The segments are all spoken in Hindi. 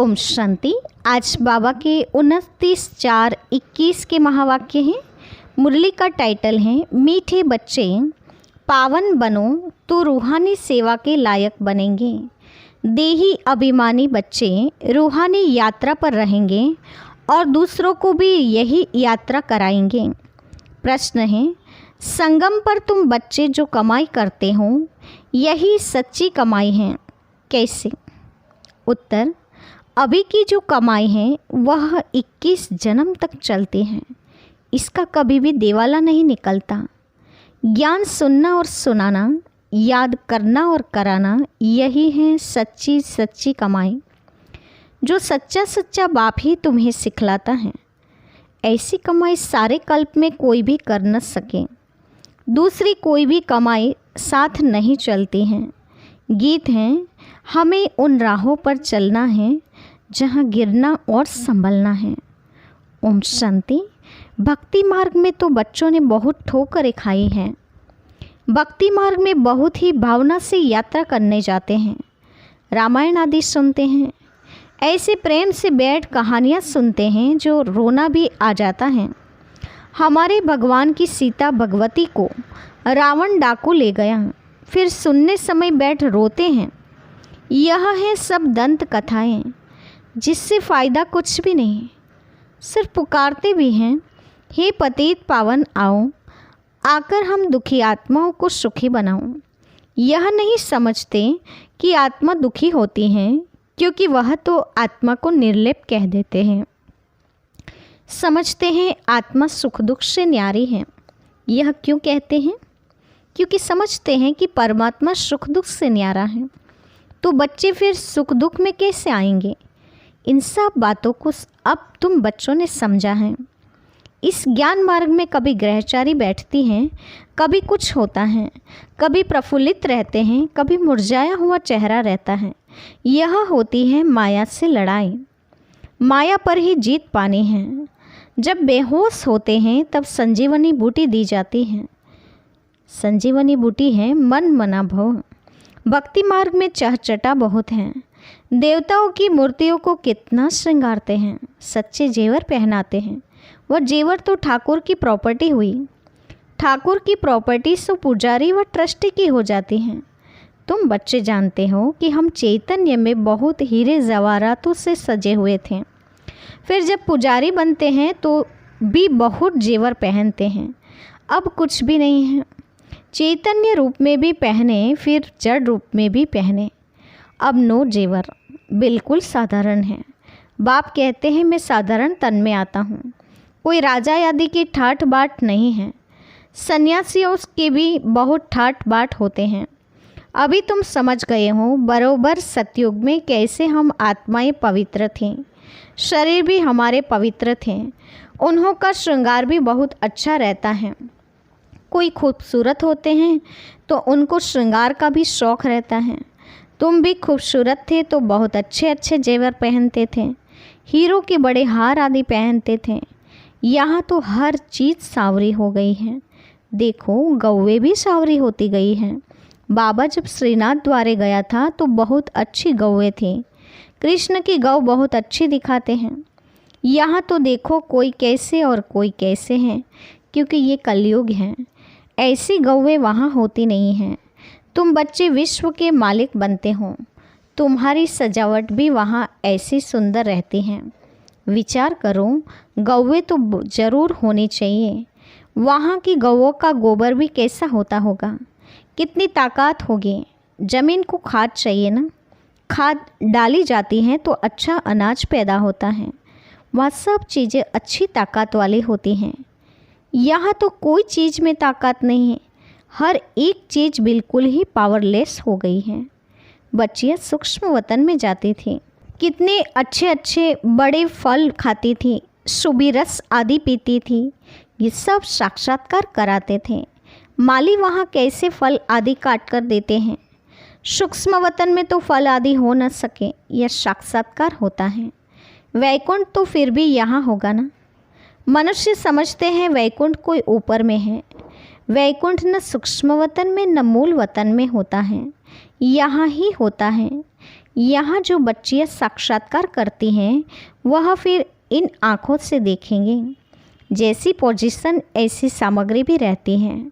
ओम शांति। आज बाबा के 29/4/21 के महावाक्य हैं। मुरली का टाइटल है मीठे बच्चे पावन बनो तो रूहानी सेवा के लायक बनेंगे। देही अभिमानी बच्चे रूहानी यात्रा पर रहेंगे और दूसरों को भी यही यात्रा कराएंगे। प्रश्न है, संगम पर तुम बच्चे जो कमाई करते हो यही सच्ची कमाई है, कैसे? उत्तर, अभी की जो कमाई है वह 21 जन्म तक चलती है। इसका कभी भी देवाला नहीं निकलता। ज्ञान सुनना और सुनाना, याद करना और कराना, यही है सच्ची सच्ची कमाई जो सच्चा सच्चा बाप ही तुम्हें सिखलाता है। ऐसी कमाई सारे कल्प में कोई भी कर न सके। दूसरी कोई भी कमाई साथ नहीं चलती है। गीत हैं, हमें उन राहों पर चलना है जहाँ गिरना और संभलना है। ओम शांति। भक्ति मार्ग में तो बच्चों ने बहुत ठोकरें खाई हैं। भक्ति मार्ग में बहुत ही भावना से यात्रा करने जाते हैं, रामायण आदि सुनते हैं, ऐसे प्रेम से बैठ कहानियाँ सुनते हैं जो रोना भी आ जाता है। हमारे भगवान की सीता भगवती को रावण डाकू ले गया, फिर सुनने समय बैठ रोते हैं। यह है सब दंत कथाएं जिससे फ़ायदा कुछ भी नहीं। सिर्फ पुकारते भी हैं, हे पतित पावन आओ, आकर हम दुखी आत्माओं को सुखी बनाओ। यह नहीं समझते कि आत्मा दुखी होती है, क्योंकि वह तो आत्मा को निर्लेप कह देते हैं। समझते हैं आत्मा सुख दुख से न्यारी है। यह क्यों कहते हैं? क्योंकि समझते हैं कि परमात्मा सुख दुख से न्यारा है, तो बच्चे फिर सुख दुख में कैसे आएंगे? इन सब बातों को अब तुम बच्चों ने समझा है। इस ज्ञान मार्ग में कभी ग्रहचारी बैठती हैं, कभी कुछ होता है, कभी प्रफुल्लित रहते हैं, कभी मुरझाया हुआ चेहरा रहता है। यह होती है माया से लड़ाई। माया पर ही जीत पानी है। जब बेहोश होते हैं तब संजीवनी बूटी दी जाती है। संजीवनी बूटी है मन मना भव। भक्ति मार्ग में चहचटा बहुत है। देवताओं की मूर्तियों को कितना श्रृंगारते हैं, सच्चे जेवर पहनाते हैं। वह जेवर तो ठाकुर की प्रॉपर्टी हुई। ठाकुर की प्रॉपर्टी सो पुजारी व ट्रस्टी की हो जाती हैं। तुम बच्चे जानते हो कि हम चैतन्य में बहुत हीरे जवाहरातों से सजे हुए थे। फिर जब पुजारी बनते हैं तो भी बहुत जेवर पहनते हैं। अब कुछ भी नहीं है। चैतन्य रूप में भी पहने, फिर जड़ रूप में भी पहने। अब नो जेवर, बिल्कुल साधारण है। बाप कहते हैं मैं साधारण तन में आता हूँ। कोई राजा आदि की ठाठ बाट नहीं है। सन्यासियों के भी बहुत ठाठ बाट होते हैं। अभी तुम समझ गए हो बरोबर सतयुग में कैसे हम आत्माएं पवित्र थीं। शरीर भी हमारे पवित्र थे। उन्हों का श्रृंगार भी बहुत अच्छा रहता है। कोई खूबसूरत होते हैं तो उनको श्रृंगार का भी शौक़ रहता है। तुम भी खूबसूरत थे तो बहुत अच्छे अच्छे जेवर पहनते थे, हीरो के बड़े हार आदि पहनते थे। यहाँ तो हर चीज़ सांवरी हो गई है। देखो गौवे भी सांवरी होती गई हैं। बाबा जब श्रीनाथ द्वारे गया था तो बहुत अच्छी गौवे थी। कृष्ण की गौ बहुत अच्छी दिखाते हैं। यहाँ तो देखो कोई कैसे और कोई कैसे हैं, क्योंकि ये कलयुग है। ऐसी गौवें वहाँ होती नहीं हैं। तुम बच्चे विश्व के मालिक बनते हो। तुम्हारी सजावट भी वहाँ ऐसी सुंदर रहती हैं। विचार करो, गौवें तो ज़रूर होनी चाहिए। वहाँ की गौओं का गोबर भी कैसा होता होगा, कितनी ताकत होगी। ज़मीन को खाद चाहिए ना, खाद डाली जाती हैं तो अच्छा अनाज पैदा होता है। वह सब चीज़ें अच्छी ताकत वाली होती हैं। यहाँ तो कोई चीज़ में ताकत नहीं है। हर एक चीज़ बिल्कुल ही पावरलेस हो गई है। बच्चियाँ सूक्ष्म वतन में जाती थी, कितने अच्छे अच्छे बड़े फल खाती थी, सुबी रस आदि पीती थी। ये सब साक्षात्कार कराते थे। माली वहाँ कैसे फल आदि काट कर देते हैं। सूक्ष्म वतन में तो फल आदि हो न सके, यह साक्षात्कार होता है। वैकुंठ तो फिर भी यहाँ होगा ना। मनुष्य समझते हैं वैकुंठ कोई ऊपर में है। वैकुंठ न सूक्ष्म वतन में न मूल वतन में होता है, यहाँ ही होता है। यहाँ जो बच्चियाँ साक्षात्कार करती हैं वह फिर इन आँखों से देखेंगे। जैसी पोजीशन ऐसी सामग्री भी रहती हैं।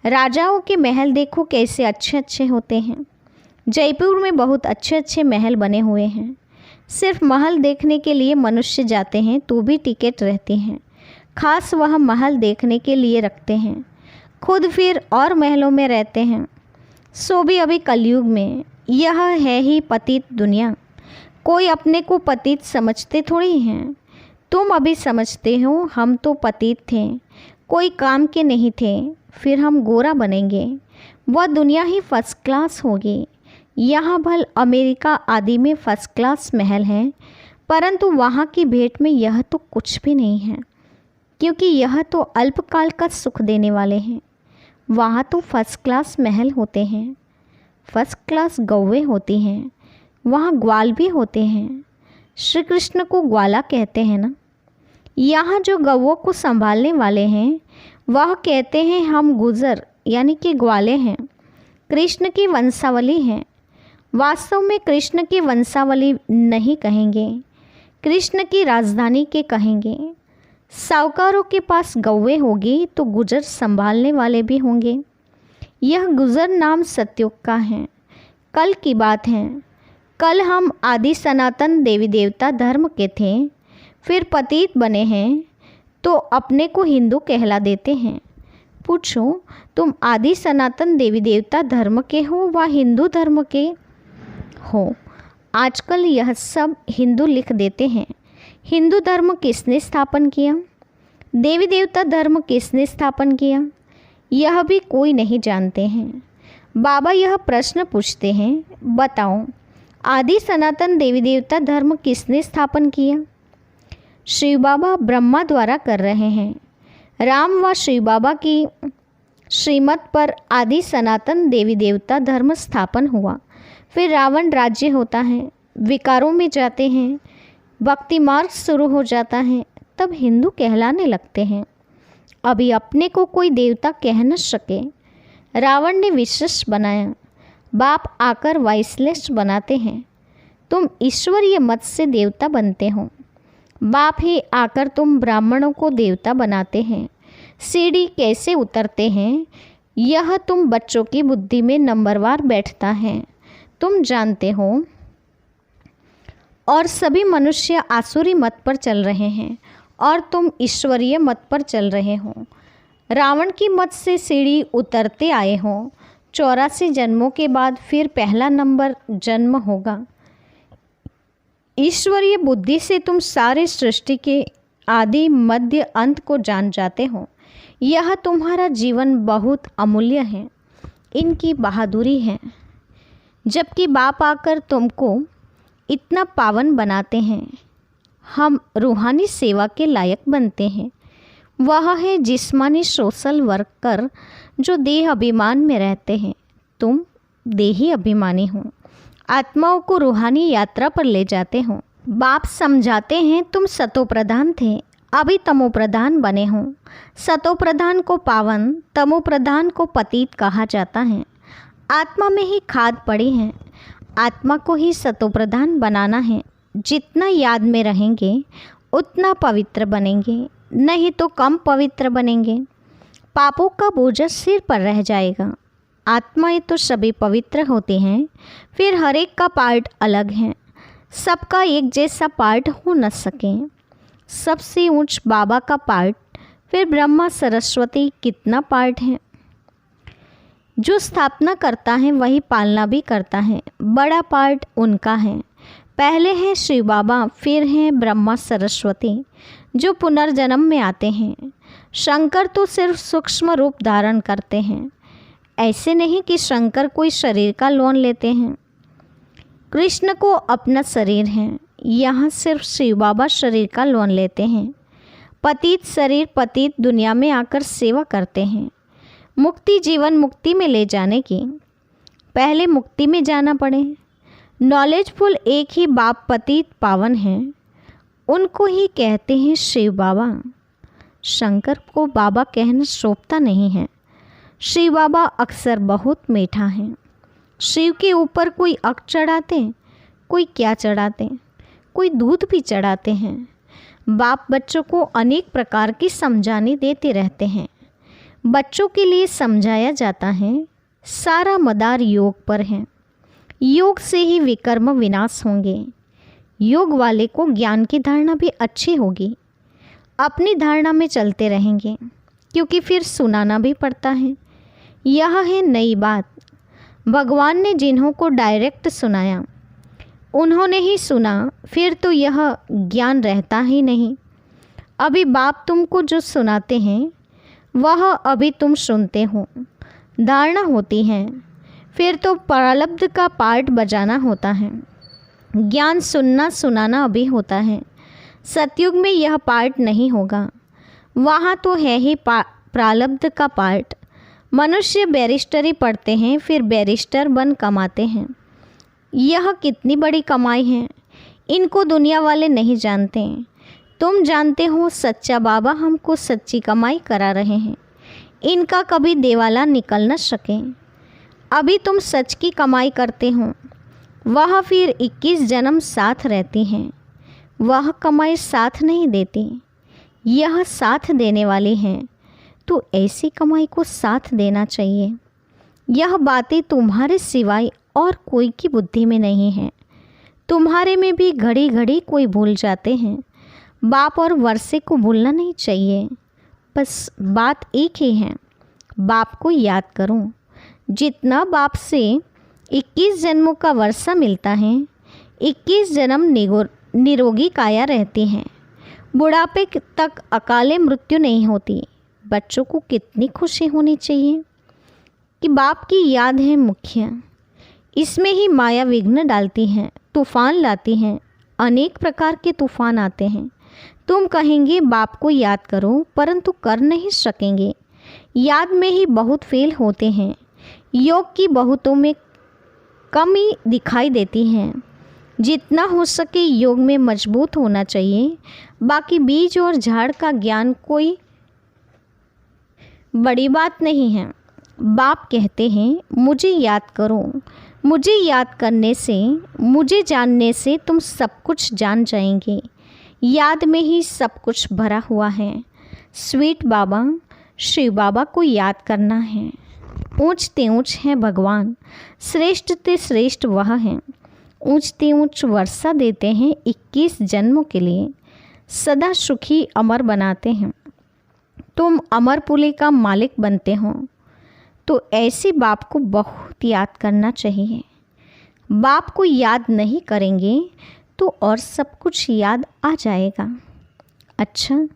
राजाओं के महल देखो कैसे अच्छे अच्छे होते हैं। जयपुर में बहुत अच्छे अच्छे महल बने हुए हैं। सिर्फ महल देखने के लिए मनुष्य जाते हैं तो भी टिकट रहती हैं। खास वह महल देखने के लिए रखते हैं, खुद फिर और महलों में रहते हैं। सो भी अभी कलयुग में यह है ही पतित दुनिया। कोई अपने को पतित समझते थोड़ी हैं। तुम अभी समझते हो हम तो पतित थे, कोई काम के नहीं थे, फिर हम गोरा बनेंगे, वह दुनिया ही फर्स्ट क्लास होगी। यहाँ भल अमेरिका आदि में फर्स्ट क्लास महल हैं, परंतु वहाँ की भेंट में यह तो कुछ भी नहीं है, क्योंकि यह तो अल्पकाल का सुख देने वाले हैं। वहाँ तो फर्स्ट क्लास महल होते हैं, फर्स्ट क्लास गौवें होती हैं, वहाँ ग्वाल भी होते हैं। श्री कृष्ण को ग्वाला कहते हैं ना। यहाँ जो गौवों को संभालने वाले हैं वह कहते हैं हम गुजर यानी कि ग्वाले हैं, कृष्ण की वंशावली हैं। वास्तव में कृष्ण की वंशावली नहीं कहेंगे, कृष्ण की राजधानी के कहेंगे। साहूकारों के पास गौवें होगी तो गुजर संभालने वाले भी होंगे। यह गुजर नाम सतयुग का है, कल की बात है। कल हम आदि सनातन देवी देवता धर्म के थे, फिर पतित बने हैं तो अपने को हिंदू कहला देते हैं। पूछो तुम आदि सनातन देवी देवता धर्म के हो व हिंदू धर्म के हो? आजकल यह सब हिंदू लिख देते हैं। हिंदू धर्म किसने स्थापन किया? देवी देवता धर्म किसने स्थापन किया? यह भी कोई नहीं जानते हैं। बाबा यह प्रश्न पूछते हैं, बताओ आदि सनातन देवी देवता धर्म किसने स्थापन किया? शिव बाबा ब्रह्मा द्वारा कर रहे हैं। राम व शिव बाबा की श्रीमत पर आदि सनातन देवी देवता धर्म स्थापन हुआ। फिर रावण राज्य होता है, विकारों में जाते हैं, भक्ति मार्ग शुरू हो जाता है, तब हिंदू कहलाने लगते हैं। अभी अपने को कोई देवता कह न सके। रावण ने विशेष बनाया, बाप आकर वाइसलेस बनाते हैं। तुम ईश्वरीय मत से देवता बनते हो, बाप ही आकर तुम ब्राह्मणों को देवता बनाते हैं। सीढ़ी कैसे उतरते हैं यह तुम बच्चों की बुद्धि में नंबरवार बैठता है, तुम जानते हो। और सभी मनुष्य आसुरी मत पर चल रहे हैं और तुम ईश्वरीय मत पर चल रहे हो। रावण की मत से सीढ़ी उतरते आए हो। 84 जन्मों के बाद फिर पहला नंबर जन्म होगा। ईश्वरीय बुद्धि से तुम सारे सृष्टि के आदि मध्य अंत को जान जाते हो। यह तुम्हारा जीवन बहुत अमूल्य है, इनकी बहादुरी है। जबकि बाप आकर तुमको इतना पावन बनाते हैं, हम रूहानी सेवा के लायक बनते हैं। वह है जिस्मानी सोशल वर्कर जो देह अभिमान में रहते हैं। तुम देही अभिमानी हो, आत्माओं को रूहानी यात्रा पर ले जाते हो। बाप समझाते हैं तुम सतोप्रधान थे, अभी तमोप्रधान बने हो। सतोप्रधान को पावन, तमोप्रधान को पतित कहा जाता है। आत्मा में ही खाद पड़ी है, आत्मा को ही सतोप्रधान बनाना है। जितना याद में रहेंगे उतना पवित्र बनेंगे, नहीं तो कम पवित्र बनेंगे। पापों का बोझ सिर पर रह जाएगा। आत्माएं तो सभी पवित्र होती हैं, फिर हर एक का पार्ट अलग है, सबका एक जैसा पार्ट हो न सके। सबसे ऊंच बाबा का पार्ट, फिर ब्रह्मा सरस्वती कितना पार्ट है। जो स्थापना करता है वही पालना भी करता है, बड़ा पार्ट उनका है। पहले हैं शिव बाबा, फिर हैं ब्रह्मा सरस्वती जो पुनर्जन्म में आते हैं। शंकर तो सिर्फ सूक्ष्म रूप धारण करते हैं। ऐसे नहीं कि शंकर कोई शरीर का लोन लेते हैं। कृष्ण को अपना शरीर है, यहाँ सिर्फ शिव बाबा शरीर का लोन लेते हैं। पतित शरीर पतित दुनिया में आकर सेवा करते हैं। मुक्ति जीवन मुक्ति में ले जाने की, पहले मुक्ति में जाना पड़े। नॉलेजफुल एक ही बाप पतित पावन हैं, उनको ही कहते हैं शिव बाबा। शंकर को बाबा कहना शोभता नहीं है। शिव बाबा अक्सर बहुत मीठा है। शिव के ऊपर कोई अक चढ़ाते कोई क्या चढ़ाते, कोई दूध भी चढ़ाते हैं। बाप बच्चों को अनेक प्रकार की समझाने देते रहते हैं। बच्चों के लिए समझाया जाता है सारा मदार योग पर है। योग से ही विकर्म विनाश होंगे। योग वाले को ज्ञान की धारणा भी अच्छी होगी। अपनी धारणा में चलते रहेंगे, क्योंकि फिर सुनाना भी पड़ता है। यह है नई बात। भगवान ने जिन्हों को डायरेक्ट सुनाया उन्होंने ही सुना, फिर तो यह ज्ञान रहता ही नहीं। अभी बाप तुमको जो सुनाते हैं वह अभी तुम सुनते हो, धारणा होती है, फिर तो प्रारब्ध का पार्ट बजाना होता है। ज्ञान सुनना सुनाना अभी होता है। सतयुग में यह पार्ट नहीं होगा, वहाँ तो है ही प्रारब्ध का पार्ट। मनुष्य बैरिस्टरी पढ़ते हैं, फिर बैरिस्टर बन कमाते हैं। यह कितनी बड़ी कमाई है, इनको दुनिया वाले नहीं जानते। तुम जानते हो सच्चा बाबा हमको सच्ची कमाई करा रहे हैं, इनका कभी देवाला निकल न सके। अभी तुम सच की कमाई करते हो, वह फिर 21 जन्म साथ रहती हैं। वह कमाई साथ नहीं देती, यह साथ देने वाली है, तो ऐसी कमाई को साथ देना चाहिए। यह बातें तुम्हारे सिवाय और कोई की बुद्धि में नहीं है। तुम्हारे में भी घड़ी घड़ी कोई भूल जाते हैं। बाप और वर्षे को भूलना नहीं चाहिए। बस बात एक ही है, बाप को याद करो। जितना बाप से 21 जन्मों का वर्षा मिलता है, 21 जन्म निरोगी काया रहती हैं। बुढ़ापे तक अकाले मृत्यु नहीं होती। बच्चों को कितनी खुशी होनी चाहिए कि बाप की याद है मुख्य। इसमें ही माया विघ्न डालती है, तूफान लाती हैं। अनेक प्रकार के तूफान आते हैं। तुम कहेंगे बाप को याद करो, परंतु कर नहीं सकेंगे। याद में ही बहुत फेल होते हैं। योग की बहुतों में कमी दिखाई देती है। जितना हो सके योग में मजबूत होना चाहिए। बाकी बीज और झाड़ का ज्ञान कोई बड़ी बात नहीं है। बाप कहते हैं मुझे याद करो। मुझे याद करने से, मुझे जानने से तुम सब कुछ जान जाएंगे। याद में ही सब कुछ भरा हुआ है। स्वीट बाबा, शिव बाबा को याद करना है। ऊंचते ऊंच है भगवान, श्रेष्ठ ते श्रेष्ठ वह हैं। ऊंचते ऊंच वर्षा देते हैं 21 जन्मों के लिए। सदा सुखी अमर बनाते हैं। तुम अमरपुले का मालिक बनते हो, तो ऐसे बाप को बहुत याद करना चाहिए। बाप को याद नहीं करेंगे तो और सब कुछ याद आ जाएगा। अच्छा,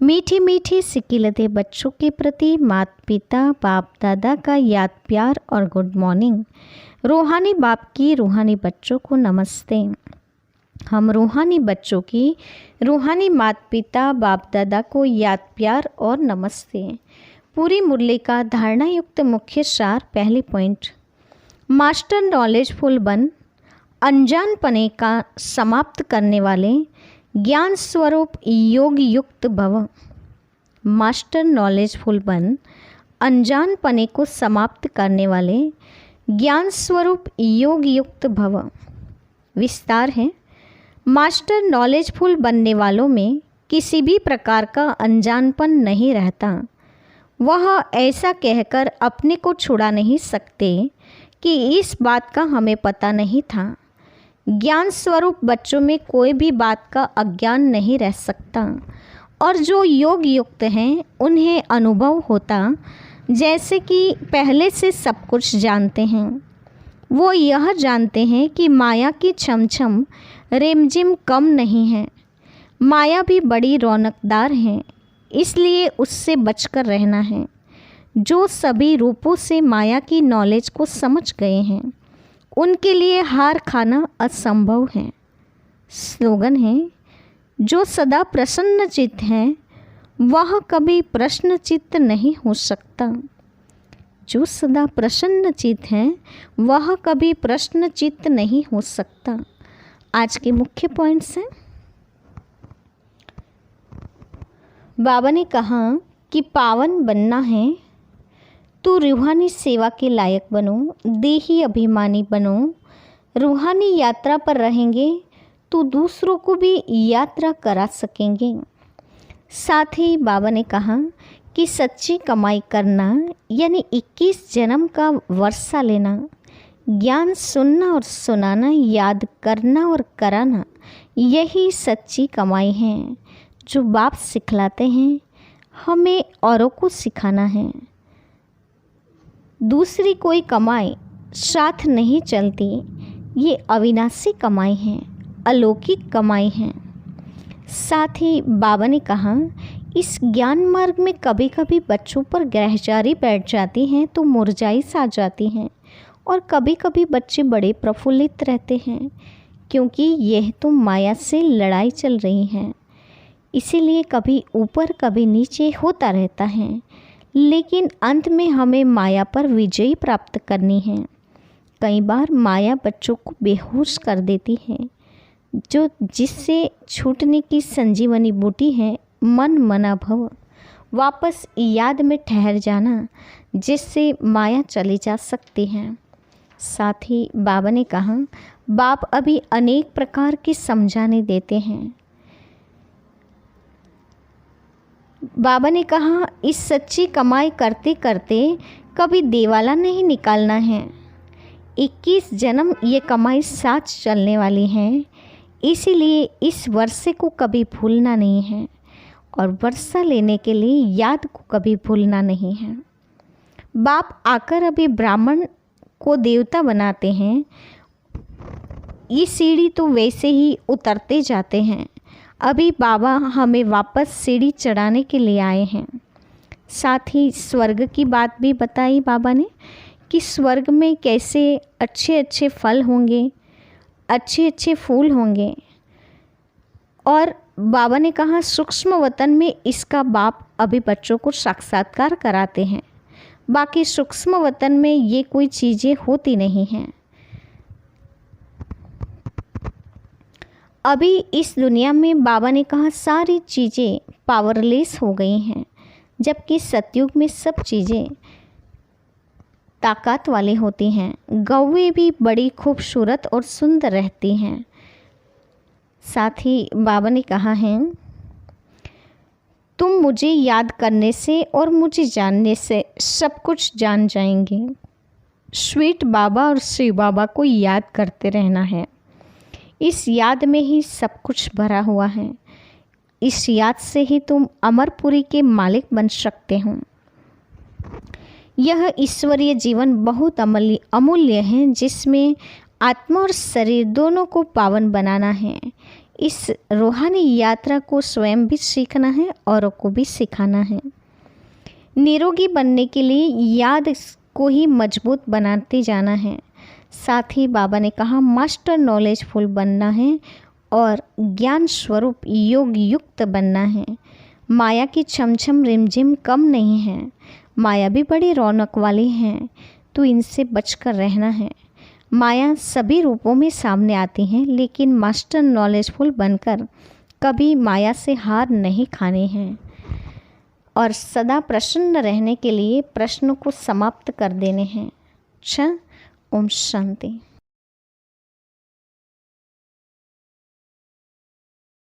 मीठी मीठी सिकिलते बच्चों के प्रति माता पिता बाप दादा का याद प्यार और गुड मॉर्निंग। रूहानी बाप की रूहानी बच्चों को नमस्ते। हम रूहानी बच्चों की रूहानी माता पिता बाप दादा को याद प्यार और नमस्ते। पूरी मुरली का धारणा युक्त मुख्य सार। पहली पॉइंट, मास्टर नॉलेजफुल बन, अनजान पने का समाप्त करने वाले ज्ञान स्वरूप योग युक्त भव। मास्टर नॉलेजफुल बन, अनजान पने को समाप्त करने वाले ज्ञान स्वरूप योग युक्त भव। विस्तार है, मास्टर नॉलेजफुल बनने वालों में किसी भी प्रकार का अनजानपन नहीं रहता। वह ऐसा कहकर अपने को छुड़ा नहीं सकते कि इस बात का हमें पता नहीं था। ज्ञान स्वरूप बच्चों में कोई भी बात का अज्ञान नहीं रह सकता, और जो योग युक्त हैं उन्हें अनुभव होता जैसे कि पहले से सब कुछ जानते हैं। वो यह जानते हैं कि माया की छमछम रिमझिम कम नहीं है। माया भी बड़ी रौनकदार है, इसलिए उससे बचकर रहना है। जो सभी रूपों से माया की नॉलेज को समझ गए हैं उनके लिए हार खाना असंभव है। स्लोगन है, जो सदा प्रसन्न चित्त है वह कभी प्रश्न चित्त नहीं हो सकता। जो सदा प्रसन्न चित्त है वह कभी प्रश्न चित्त नहीं हो सकता। आज के मुख्य पॉइंट्स हैं। बाबा ने कहा कि पावन बनना है तो रूहानी सेवा के लायक बनो, देही अभिमानी बनो, रूहानी यात्रा पर रहेंगे तो दूसरों को भी यात्रा करा सकेंगे। साथ ही बाबा ने कहा कि सच्ची कमाई करना यानी 21 जन्म का वर्षा लेना, ज्ञान सुनना और सुनाना, याद करना और कराना, यही सच्ची कमाई है जो बाप सिखलाते हैं, हमें औरों को सिखाना है। दूसरी कोई कमाई साथ नहीं चलती, ये अविनाशी कमाई है, अलौकिक कमाई है। साथ ही बाबा ने कहा इस ज्ञान मार्ग में कभी कभी बच्चों पर ग्रहचारी बैठ जाती हैं तो मुरझाई सा जाती हैं, और कभी कभी बच्चे बड़े प्रफुल्लित रहते हैं, क्योंकि यह तो माया से लड़ाई चल रही है। इसीलिए कभी ऊपर कभी नीचे होता रहता है, लेकिन अंत में हमें माया पर विजय प्राप्त करनी है। कई बार माया बच्चों को बेहोश कर देती है, जो जिससे छूटने की संजीवनी बूटी है मन मना भव, वापस याद में ठहर जाना, जिससे माया चली जा सकती है। साथ ही बाबा ने कहा बाप अभी अनेक प्रकार के समझाने देते हैं। बाबा ने कहा इस सच्ची कमाई करते करते कभी देवाला नहीं निकालना है। 21 जन्म ये कमाई साथ चलने वाली है, इसीलिए इस वर्षे को कभी भूलना नहीं है, और वर्षा लेने के लिए याद को कभी भूलना नहीं है। बाप आकर अभी ब्राह्मण को देवता बनाते हैं, ये सीढ़ी तो वैसे ही उतरते जाते हैं। अभी बाबा हमें वापस सीढ़ी चढ़ाने के लिए आए हैं। साथ ही स्वर्ग की बात भी बताई बाबा ने कि स्वर्ग में कैसे अच्छे अच्छे फल होंगे, अच्छे अच्छे फूल होंगे। और बाबा ने कहा सूक्ष्म वतन में इसका बाप अभी बच्चों को साक्षात्कार कराते हैं, बाकी सूक्ष्म वतन में ये कोई चीज़ें होती नहीं हैं। अभी इस दुनिया में बाबा ने कहा सारी चीज़ें पावरलेस हो गई हैं, जबकि सतयुग में सब चीज़ें ताकत वाली होती हैं। गौवें भी बड़ी खूबसूरत और सुंदर रहती हैं। साथ ही बाबा ने कहा है तुम मुझे याद करने से और मुझे जानने से सब कुछ जान जाएंगे। स्वीट बाबा और शिव बाबा को याद करते रहना है। इस याद में ही सब कुछ भरा हुआ है। इस याद से ही तुम अमरपुरी के मालिक बन सकते हो। यह ईश्वरीय जीवन बहुत अमूल्य है, जिसमें आत्मा और शरीर दोनों को पावन बनाना है। इस रूहानी यात्रा को स्वयं भी सीखना है, औरों को भी सिखाना है। निरोगी बनने के लिए याद को ही मजबूत बनाते जाना है। साथ ही बाबा ने कहा मास्टर नॉलेजफुल बनना है और ज्ञान स्वरूप योग युक्त बनना है। माया की छमछम रिमझिम कम नहीं है, माया भी बड़ी रौनक वाली है, तो इनसे बचकर रहना है। माया सभी रूपों में सामने आती है, लेकिन मास्टर नॉलेजफुल बनकर कभी माया से हार नहीं खानी है, और सदा प्रसन्न रहने के लिए प्रश्नों को समाप्त कर देने हैं। अच्छा, ओम शांति।